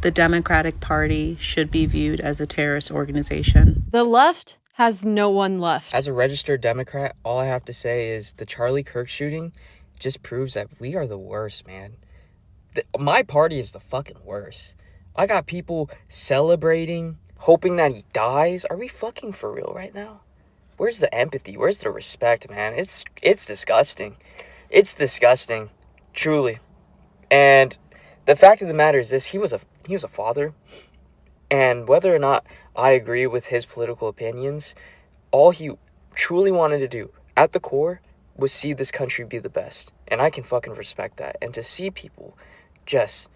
the Democratic Party should be viewed as a terrorist organization. The left has no one left. As a registered Democrat, all I have to say is the Charlie Kirk shooting just proves that we are the worst, man. My party is the fucking worst. I got people celebrating, hoping that he dies. Are we fucking for real right now? Where's the empathy? Where's the respect, man? It's disgusting. It's disgusting, truly. And the fact of the matter is this: he was a father, and whether or not I agree with his political opinions, all he truly wanted to do at the core was see this country be the best, and I can fucking respect that. And to see people just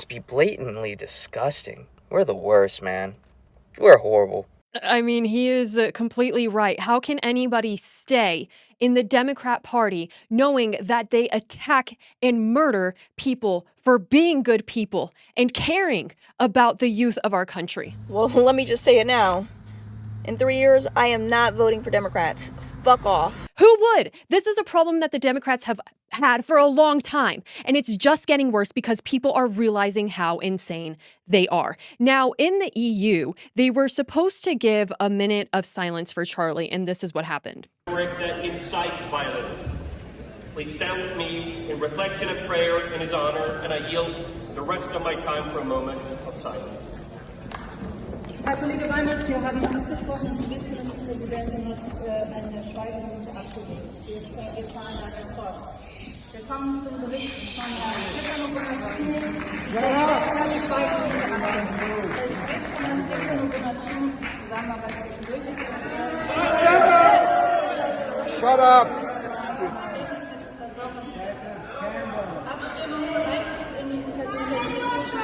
be blatantly disgusting, we're the worst, man. We're horrible. I mean, he is completely right. How can anybody stay in the Democrat Party knowing that they attack and murder people for being good people and caring about the youth of our country? Well, let me just say it now. In 3 years, I am not voting for Democrats. Fuck off. Who would? This is a problem that the Democrats have had for a long time, and it's just getting worse because people are realizing how insane they are. Now, in the EU, they were supposed to give a minute of silence for Charlie, and this is what happened. That incites violence. Please stand with me in reflection and prayer in his honor, and I yield the rest of my time for a moment of silence. Herr Kollege Reimers, wir haben angesprochen, Sie wissen, dass die Präsidentin hat eine Schweigeminute abgelehnt. Wir fahren weiter fort. Wir kommen zum Bericht von Herrn Stefano Bonaciu zur Zusammenarbeit zwischen Shut up! Abstimmung, Eintritt in die Interinstitutionellen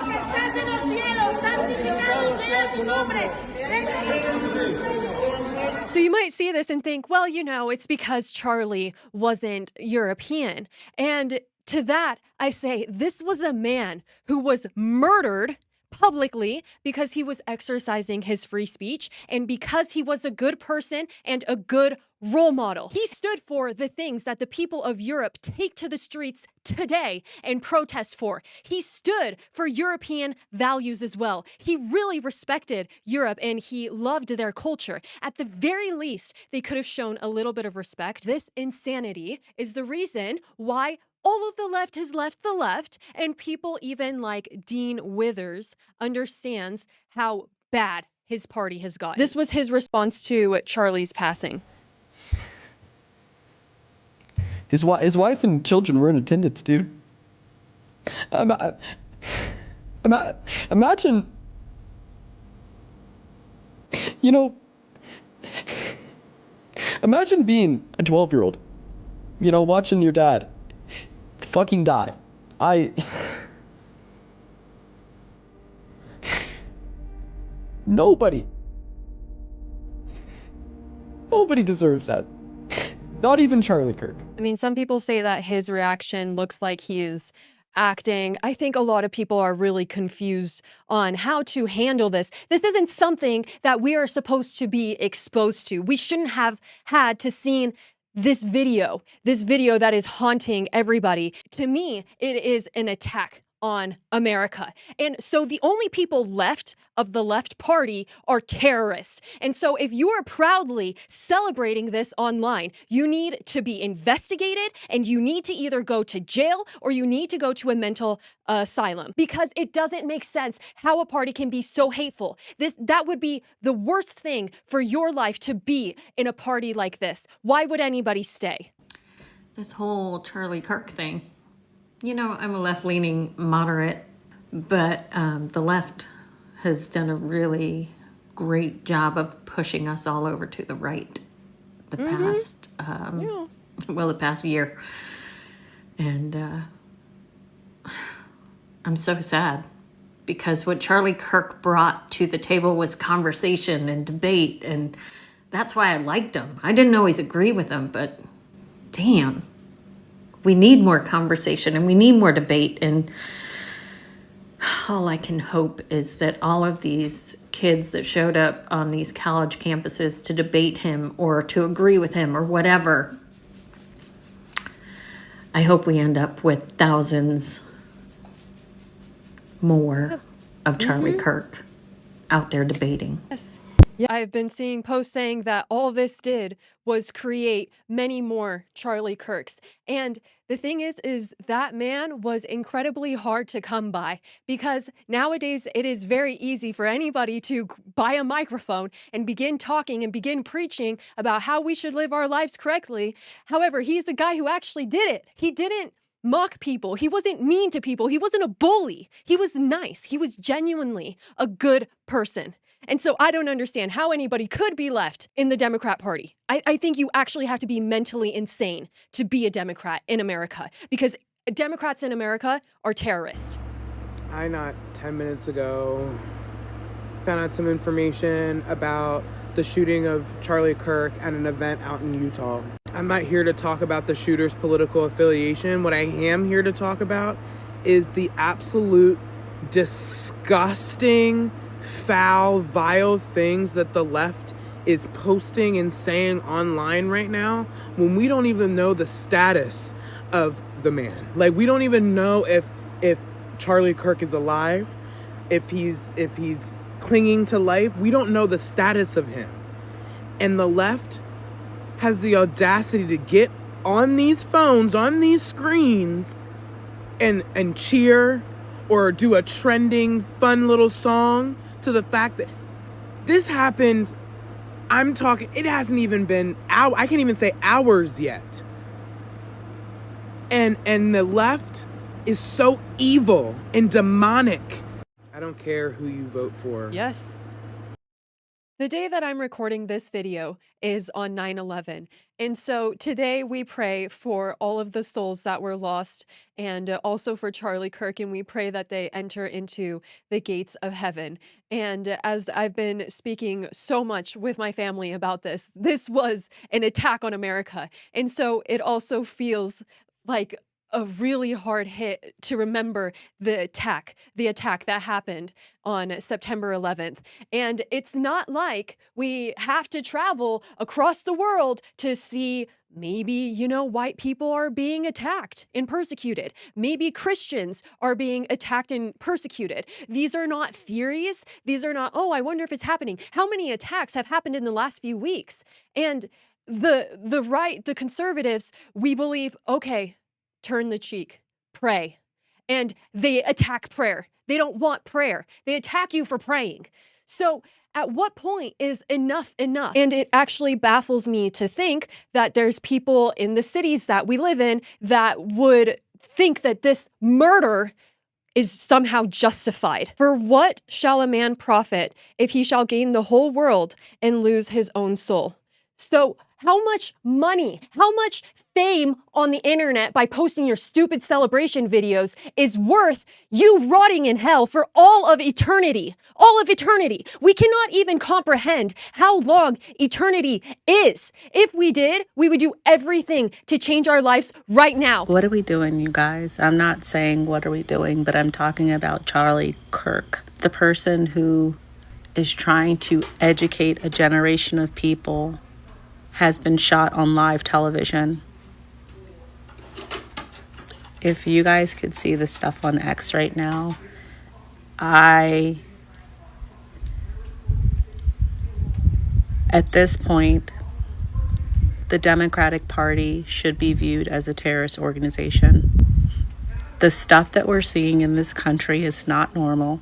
So you might see this and think, well, you know, it's because Charlie wasn't European. And to that, I say, this was a man who was murdered publicly because he was exercising his free speech and because he was a good person and a good role model. He stood for the things that the people of Europe take to the streets today and protest for. He stood for European values as well. He really respected Europe and he loved their culture. At the very least, they could have shown a little bit of respect. This insanity is the reason why all of the left has left the left, and people even like Dean Withers understands how bad his party has gotten. This was his response to Charlie's passing. His wife and children were in attendance, dude. Imagine, you know, imagine being a 12-year-old, you know, watching your dad fucking die. Nobody deserves that. Not even Charlie Kirk. I mean, some people say that his reaction looks like he is acting. I think a lot of people are really confused on how to handle this. This isn't something that we are supposed to be exposed to. We shouldn't have had to see this video that is haunting everybody. To me, it is an attack on America. And so the only people left of the left party are terrorists. And so if you are proudly celebrating this online, you need to be investigated and you need to either go to jail or you need to go to a mental asylum, because it doesn't make sense how a party can be so hateful. That would be the worst thing for your life, to be in a party like this. Why would anybody stay? This whole Charlie Kirk thing. You know, I'm a left-leaning moderate, but the left has done a really great job of pushing us all over to the right the past year. And I'm so sad because what Charlie Kirk brought to the table was conversation and debate, and that's why I liked him. I didn't always agree with him, but damn. We need more conversation and we need more debate, and all I can hope is that all of these kids that showed up on these college campuses to debate him or to agree with him or whatever, I hope we end up with thousands more of Charlie Kirk out there debating. Yes. Yeah, I've been seeing posts saying that all this did was create many more Charlie Kirks. And the thing is that man was incredibly hard to come by because nowadays it is very easy for anybody to buy a microphone and begin talking and begin preaching about how we should live our lives correctly. However, he's the guy who actually did it. He didn't mock people. He wasn't mean to people. He wasn't a bully. He was nice. He was genuinely a good person. And so I don't understand how anybody could be left in the Democrat Party. I think you actually have to be mentally insane to be a Democrat in America because Democrats in America are terrorists. I, not 10 minutes ago, found out some information about the shooting of Charlie Kirk at an event out in Utah. I'm not here to talk about the shooter's political affiliation. What I am here to talk about is the absolute disgusting, foul, vile things that the left is posting and saying online right now when we don't even know the status of the man. Like, we don't even know if Charlie Kirk is alive, if he's clinging to life. We don't know the status of him. And the left has the audacity to get on these phones, on these screens, and cheer or do a trending, fun little song to the fact that this happened. I'm talking, it hasn't even been I can't even say hours yet. And the left is so evil and demonic. I don't care who you vote for. Yes. The day that I'm recording this video is on 9/11. And so today we pray for all of the souls that were lost and also for Charlie Kirk, and we pray that they enter into the gates of heaven. And as I've been speaking so much with my family about this was an attack on America. And so it also feels like a really hard hit to remember the attack that happened on September 11th. And it's not like we have to travel across the world to see maybe, white people are being attacked and persecuted. Maybe Christians are being attacked and persecuted. These are not theories. These are not, oh, I wonder if it's happening. How many attacks have happened in the last few weeks? And the right, the conservatives, we believe, okay, turn the cheek, pray. And they attack prayer. They don't want prayer. They attack you for praying. So at what point is enough enough? And it actually baffles me to think that there's people in the cities that we live in that would think that this murder is somehow justified. For what shall a man profit if he shall gain the whole world and lose his own soul? So how much money, how much fame on the internet by posting your stupid celebration videos is worth you rotting in hell for all of eternity? All of eternity. We cannot even comprehend how long eternity is. If we did, we would do everything to change our lives right now. What are we doing, you guys? I'm not saying what are we doing, but I'm talking about Charlie Kirk, the person who is trying to educate a generation of people, has been shot on live television. If you guys could see the stuff on X right now, at this point, the Democratic Party should be viewed as a terrorist organization. The stuff that we're seeing in this country is not normal.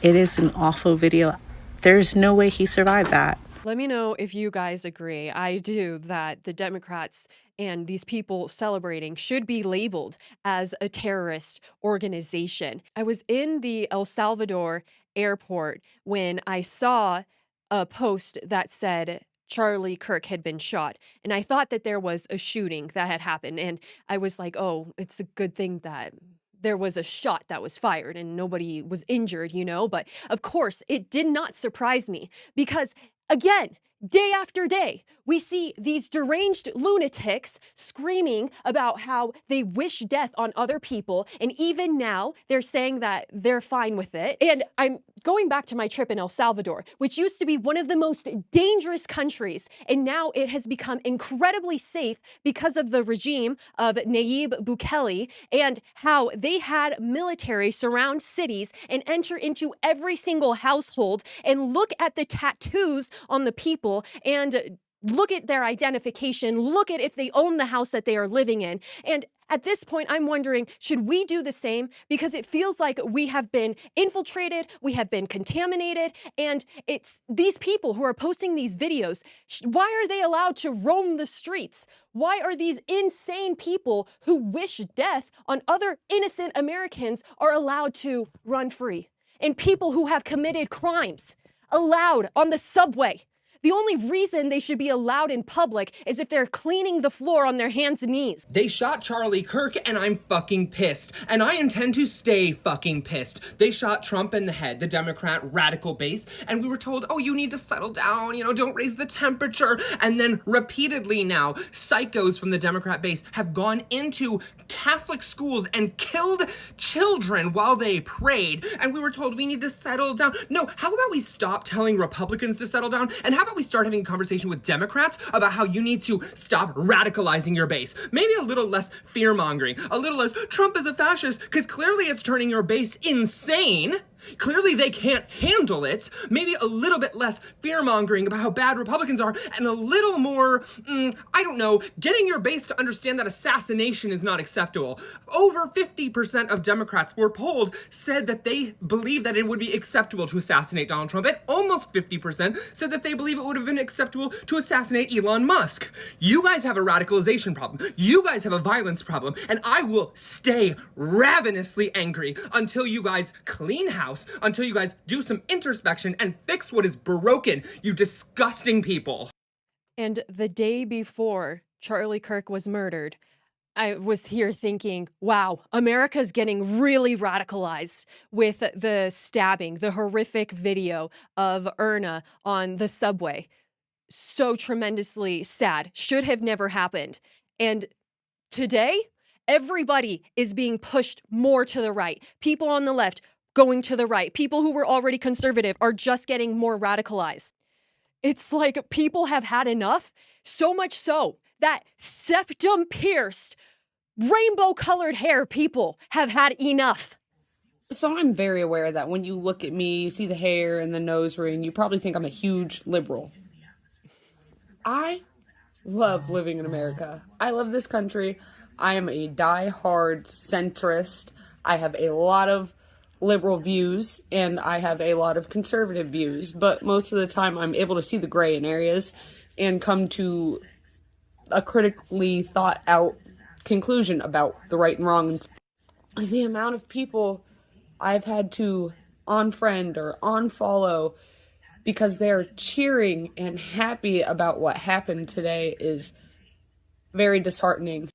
It is an awful video. There's no way he survived that. Let me know if you guys agree. I do, that the Democrats and these people celebrating should be labeled as a terrorist organization. I was in the El Salvador airport when I saw a post that said Charlie Kirk had been shot. And I thought that there was a shooting that had happened. And I was like, oh, it's a good thing that there was a shot that was fired and nobody was injured, but of course it did not surprise me because, again, day after day, we see these deranged lunatics screaming about how they wish death on other people. And even now they're saying that they're fine with it. And I'm going back to my trip in El Salvador, which used to be one of the most dangerous countries, and now it has become incredibly safe because of the regime of Nayib Bukele and how they had military surround cities and enter into every single household and look at the tattoos on the people and look at their identification, look at if they own the house that they are living in. And at this point, I'm wondering, should we do the same? Because it feels like we have been infiltrated, we have been contaminated, and it's these people who are posting these videos. Why are they allowed to roam the streets? Why are these insane people who wish death on other innocent Americans are allowed to run free? And people who have committed crimes allowed on the subway. The only reason they should be allowed in public is if they're cleaning the floor on their hands and knees. They shot Charlie Kirk and I'm fucking pissed. And I intend to stay fucking pissed. They shot Trump in the head, the Democrat radical base, and we were told, oh, you need to settle down, don't raise the temperature. And then repeatedly now, psychos from the Democrat base have gone into Catholic schools and killed children while they prayed. And we were told we need to settle down. No, how about we stop telling Republicans to settle down? And how about we start having a conversation with Democrats about how you need to stop radicalizing your base? Maybe a little less fear-mongering, a little less Trump is a fascist, because clearly it's turning your base insane. Clearly they can't handle it. Maybe a little bit less fear-mongering about how bad Republicans are, and a little more, getting your base to understand that assassination is not acceptable. Over 50% of Democrats were polled said that they believe that it would be acceptable to assassinate Donald Trump, and almost 50% said that they believe it would have been acceptable to assassinate Elon Musk. You guys have a radicalization problem. You guys have a violence problem, and I will stay ravenously angry until you guys clean house, until you guys do some introspection and fix what is broken, you disgusting people. And the day before Charlie Kirk was murdered, I was here thinking, wow, America's getting really radicalized with the stabbing, the horrific video of Erna on the subway. So tremendously sad. Should have never happened. And today, everybody is being pushed more to the right. People on the left going to the right. People who were already conservative are just getting more radicalized. It's like people have had enough, so much so that septum-pierced, rainbow-colored hair people have had enough. So I'm very aware that when you look at me, you see the hair and the nose ring, you probably think I'm a huge liberal. I love living in America. I love this country. I am a die-hard centrist. I have a lot of liberal views and I have a lot of conservative views, but most of the time I'm able to see the gray in areas and come to a critically thought out conclusion about the right and wrong. The amount of people I've had to unfriend or unfollow because they're cheering and happy about what happened today is very disheartening.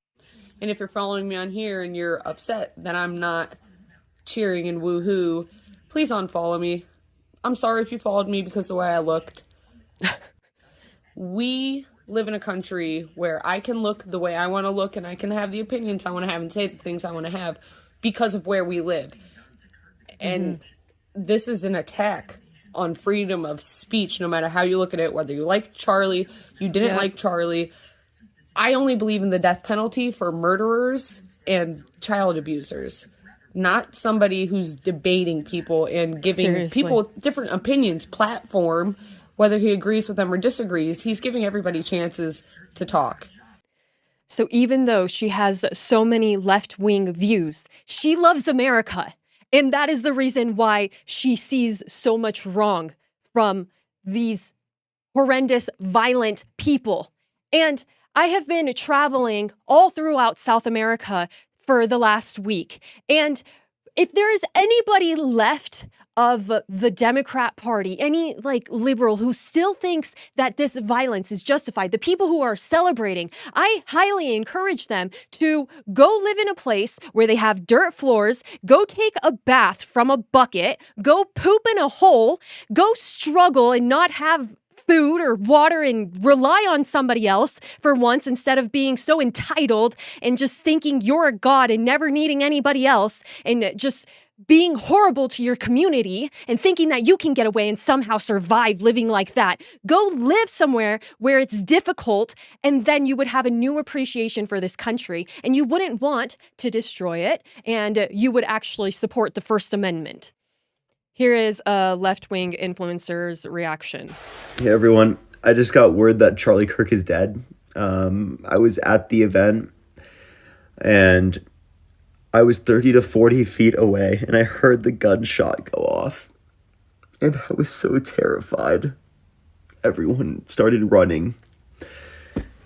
And if you're following me on here and you're upset that I'm not cheering and woohoo, please unfollow me. I'm sorry if you followed me because of the way I looked. We live in a country where I can look the way I want to look and I can have the opinions I want to have and say the things I want to have because of where we live. And this is an attack on freedom of speech, no matter how you look at it, whether you like Charlie, you didn't like Charlie. I only believe in the death penalty for murderers and child abusers. Not somebody who's debating people and giving people different opinions platform, whether he agrees with them or disagrees. He's giving everybody chances to talk. So even though she has so many left-wing views, she loves America. And that is the reason why she sees so much wrong from these horrendous, violent people. And I have been traveling all throughout South America for the last week. And if there is anybody left of the Democrat Party, any liberal who still thinks that this violence is justified, the people who are celebrating, I highly encourage them to go live in a place where they have dirt floors, go take a bath from a bucket, go poop in a hole, go struggle and not have food or water and rely on somebody else for once instead of being so entitled and just thinking you're a god and never needing anybody else and just being horrible to your community and thinking that you can get away and somehow survive living like that. Go live somewhere where it's difficult, and then you would have a new appreciation for this country, and you wouldn't want to destroy it, and you would actually support the First Amendment. Here is a left-wing influencer's reaction. Hey everyone, I just got word that Charlie Kirk is dead. I was at the event and I was 30 to 40 feet away and I heard the gunshot go off and I was so terrified. Everyone started running.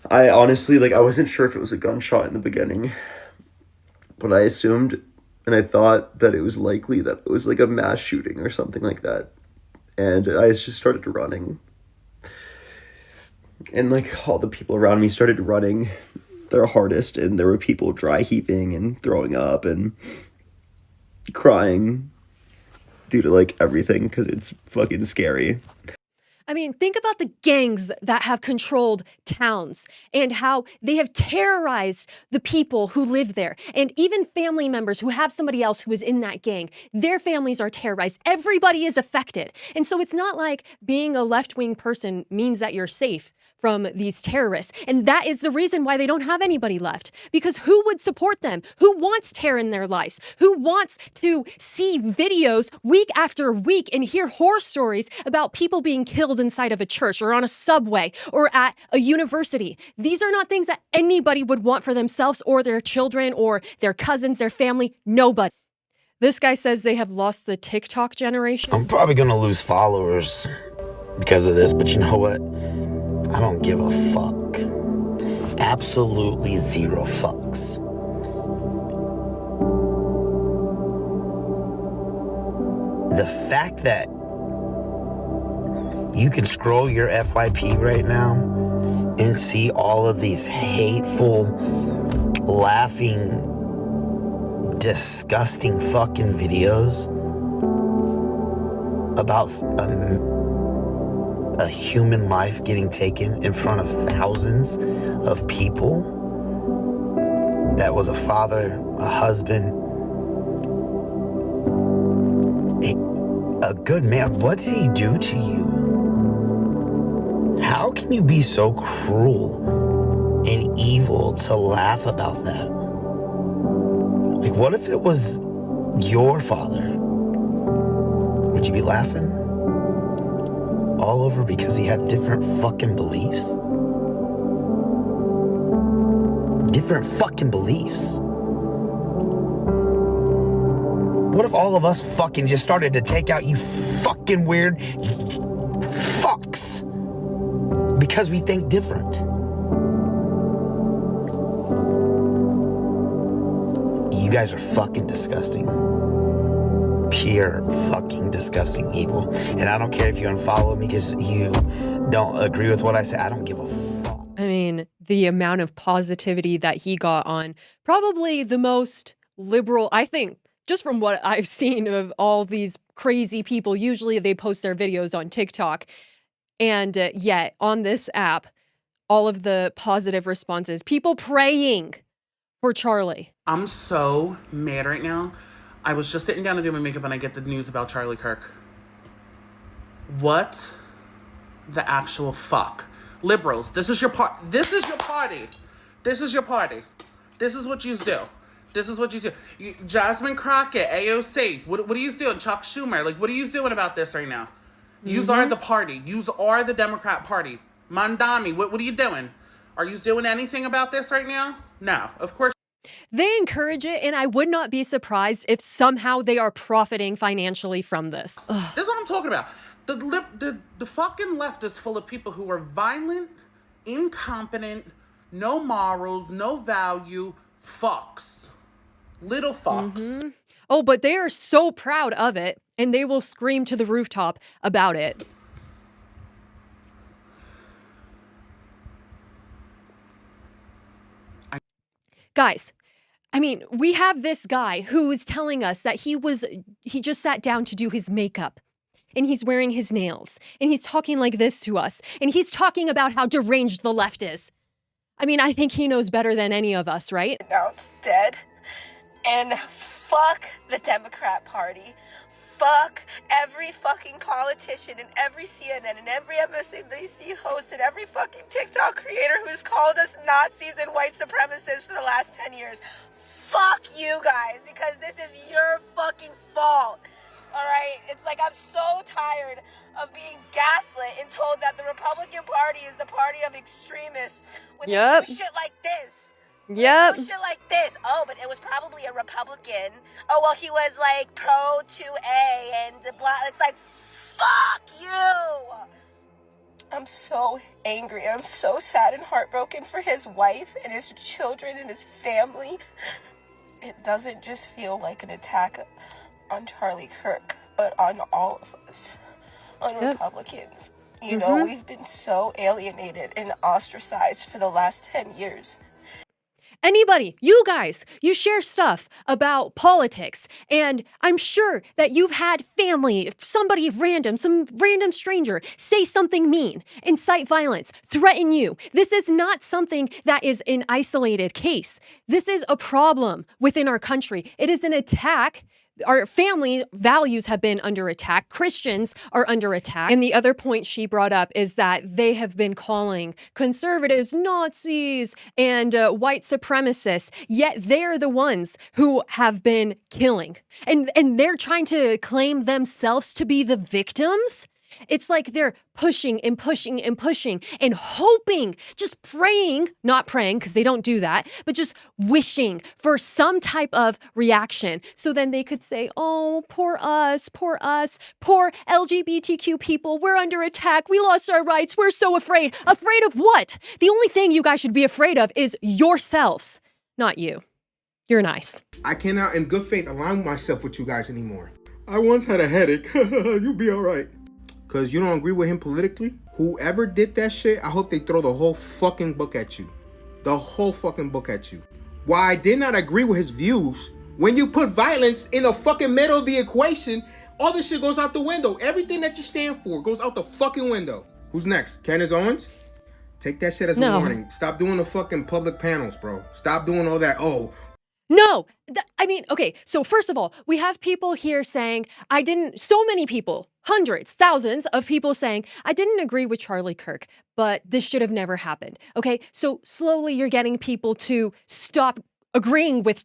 I honestly, I wasn't sure if it was a gunshot in the beginning, but I assumed and I thought that it was likely that it was like a mass shooting or something like that. And I just started running. And all the people around me started running their hardest, and there were people dry heaving and throwing up and crying due to everything because it's fucking scary. I mean, think about the gangs that have controlled towns and how they have terrorized the people who live there. And even family members who have somebody else who is in that gang, their families are terrorized. Everybody is affected. And so it's not like being a left-wing person means that you're safe from these terrorists. And that is the reason why they don't have anybody left. Because who would support them? Who wants terror in their lives? Who wants to see videos week after week and hear horror stories about people being killed inside of a church or on a subway or at a university? These are not things that anybody would want for themselves or their children or their cousins, their family. Nobody. This guy says they have lost the TikTok generation. I'm probably going to lose followers because of this, but you know what? I don't give a fuck. Absolutely zero fucks. The fact that you can scroll your FYP right now and see all of these hateful, laughing, disgusting fucking videos about a human life getting taken in front of thousands of people. That was a father, a husband, a good man. What did he do to you? How can you be so cruel and evil to laugh about that? What if it was your father? Would you be laughing? All over because he had different fucking beliefs? Different fucking beliefs. What if all of us fucking just started to take out you fucking weird fucks because we think different? You guys are fucking disgusting. Pure fucking disgusting evil. And I don't care if you unfollow me because you don't agree with what I say. I don't give a fuck. I mean, the amount of positivity that he got on probably the most liberal, I think, just from what I've seen of all these crazy people. Usually they post their videos on TikTok. And yet on this app, all of the positive responses, people praying for Charlie. I'm so mad right now. I was just sitting down to do my makeup and I get the news about Charlie Kirk. What the actual fuck? Liberals, this is your this is your party. This is your party. This is what you do. This is what you do. Jasmine Crockett, AOC, what are you doing? Chuck Schumer, what are you doing about this right now? Yous are the party. Yous are the Democrat Party. Mandami, what are you doing? Are you doing anything about this right now? No, of course. They encourage it, and I would not be surprised if somehow they are profiting financially from this. This is what I'm talking about. The fucking left is full of people who are violent, incompetent, no morals, no value, fucks. Little fucks. Mm-hmm. Oh, but they are so proud of it, and they will scream to the rooftop about it. Guys, I mean, we have this guy who is telling us that he just sat down to do his makeup and he's wearing his nails and he's talking like this to us and he's talking about how deranged the left is. I mean, I think he knows better than any of us, right? Now it's dead And fuck the Democrat Party. Fuck every fucking politician and every CNN and every MSNBC host and every fucking TikTok creator who's called us Nazis and white supremacists for the last 10 years. Fuck you guys, because this is your fucking fault. Alright? It's like I'm so tired of being gaslit and told that the Republican Party is the party of extremists when they do shit like this. Yep. Shit like this. Oh, but it was probably a Republican. Oh, well, he was like pro 2A and the blah. It's like, fuck you. I'm so angry. I'm so sad and heartbroken for his wife and his children and his family. It doesn't just feel like an attack on Charlie Kirk, but on all of us, on Republicans. You know, we've been so alienated and ostracized for the last 10 years. Anybody, you guys, you share stuff about politics, and I'm sure that you've had family, somebody random, some random stranger say something mean, incite violence, threaten you. This is not something that is an isolated case. This is a problem within our country. It is an attack. Our family values have been under attack. Christians are under attack. And the other point she brought up is that they have been calling conservatives Nazis and white supremacists, yet they're the ones who have been killing. And they're trying to claim themselves to be the victims. It's like they're pushing and pushing and pushing and hoping, just praying, not praying because they don't do that, but just wishing for some type of reaction. So then they could say, oh, poor us, poor LGBTQ people. We're under attack. We lost our rights. We're so afraid. Afraid of what? The only thing you guys should be afraid of is yourselves, not you. You're nice. I cannot in good faith align myself with you guys anymore. I once had a headache. You'll be all right. Because you don't agree with him politically? Whoever did that shit, I hope they throw the whole fucking book at you. The whole fucking book at you. Why I did not agree with his views, when you put violence in the fucking middle of the equation, all this shit goes out the window. Everything that you stand for goes out the fucking window. Who's next? Candace Owens? Take that shit as a warning. Stop doing the fucking public panels, bro. Stop doing all that. Oh. No, okay, so first of all, we have people here saying, so many people, hundreds, thousands of people saying, I didn't agree with Charlie Kirk, but this should have never happened. Okay, so slowly you're getting people to stop agreeing with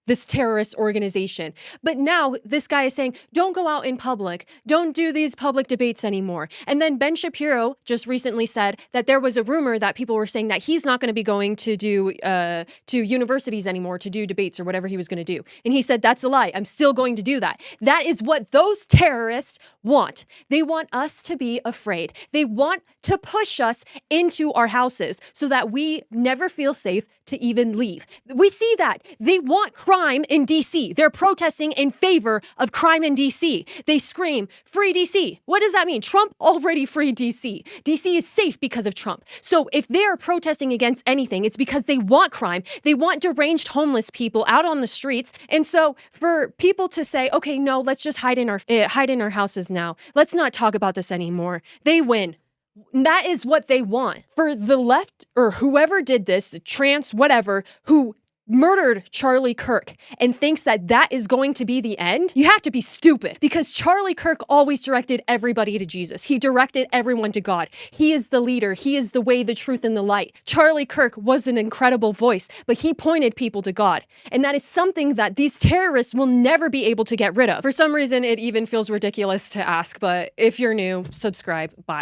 this terrorist organization. But now this guy is saying, don't go out in public. Don't do these public debates anymore. And then Ben Shapiro just recently said that there was a rumor that people were saying that he's not going to be going to do to universities anymore to do debates or whatever he was going to do. And he said, that's a lie. I'm still going to do that. That is what those terrorists want. They want us to be afraid. They want to push us into our houses so that we never feel safe to even leave. We see that. They want crime in DC. They're protesting in favor of crime in DC. They scream, free DC. What does that mean? Trump already freed DC. DC is safe because of Trump. So if they're protesting against anything, it's because they want crime. They want deranged homeless people out on the streets. And so for people to say, okay, no, let's just hide in our houses now. Let's not talk about this anymore. They win. That is what they want. For the left or whoever did this, the trans, whatever, who murdered Charlie Kirk and thinks that that is going to be the end, you have to be stupid, because Charlie Kirk always directed everybody to Jesus. He directed everyone to God. He is the leader. He is the way, the truth, and the light. Charlie Kirk was an incredible voice, but he pointed people to God. And that is something that these terrorists will never be able to get rid of. For some reason, it even feels ridiculous to ask, but if you're new, subscribe. Bye.